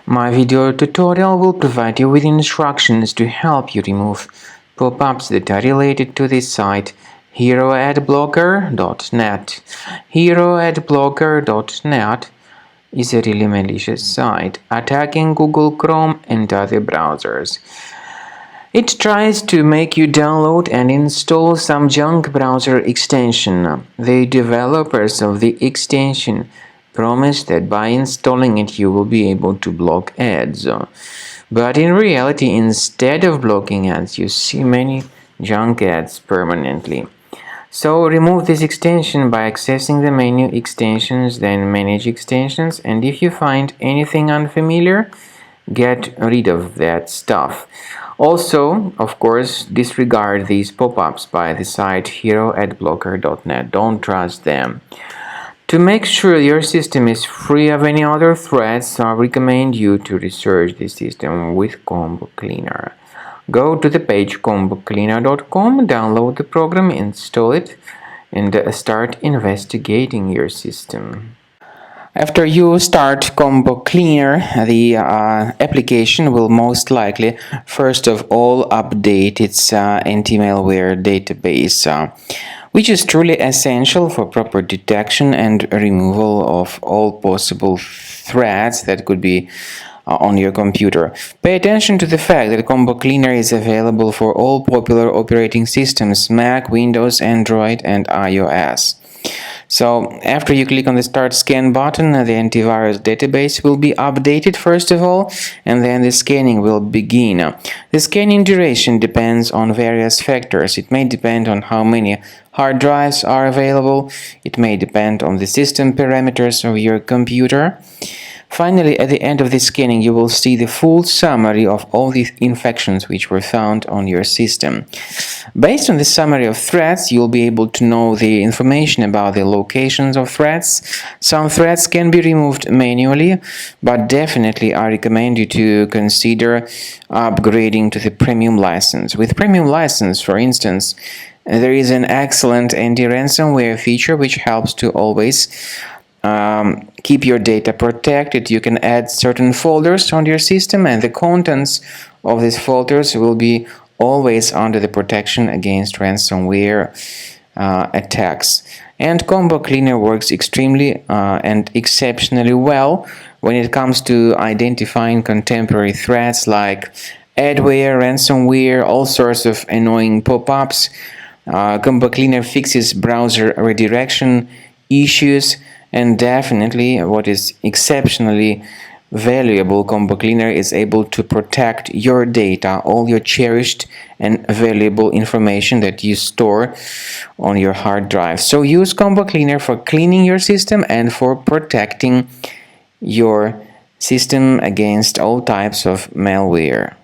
My video tutorial will provide you with instructions to help you remove pop-ups that are related to this site, heroadblocker.net. Heroadblocker.net is a really malicious site attacking Google Chrome and other browsers. It tries to make you download and install some junk browser extension. The developers of the extension promise that by installing it you will be able to block ads. But in reality, instead of blocking ads, you see many junk ads permanently. So remove this extension by accessing the menu Extensions, then Manage Extensions, and if you find anything unfamiliar, get rid of that stuff. Also, of course, disregard these pop-ups by the site heroadblocker.net. Don't trust them. To make sure your system is free of any other threats, I recommend you to research the system with Combo Cleaner. Go to the page combocleaner.com, download the program, install it, and start investigating your system. After you start Combo Cleaner, the application will most likely, first of all, update its anti-malware database, which is truly essential for proper detection and removal of all possible threats that could be on your computer. Pay attention to the fact that Combo Cleaner is available for all popular operating systems: Mac, Windows, Android, and iOS. So after you click on the Start Scan button, the antivirus database will be updated first of all, and then the scanning will begin. The scanning duration depends on various factors. It may depend on how many hard drives are available. It may depend on the system parameters of your computer. Finally, at the end of the scanning, you will see the full summary of all the infections which were found on your system. Based on the summary of threats, you'll be able to know the information about the locations of threats. Some threats can be removed manually, but definitely I recommend you to consider upgrading to the premium license. With premium license, for instance, there is an excellent anti-ransomware feature which helps to always keep your data protected. You can add certain folders on your system, and the contents of these folders will be always under the protection against ransomware attacks. And Combo Cleaner works extremely and exceptionally well when it comes to identifying contemporary threats like adware, ransomware, all sorts of annoying pop-ups. Combo Cleaner fixes browser redirection issues. And definitely, what is exceptionally valuable, Combo Cleaner is able to protect your data, all your cherished and valuable information that you store on your hard drive. So use Combo Cleaner for cleaning your system and for protecting your system against all types of malware.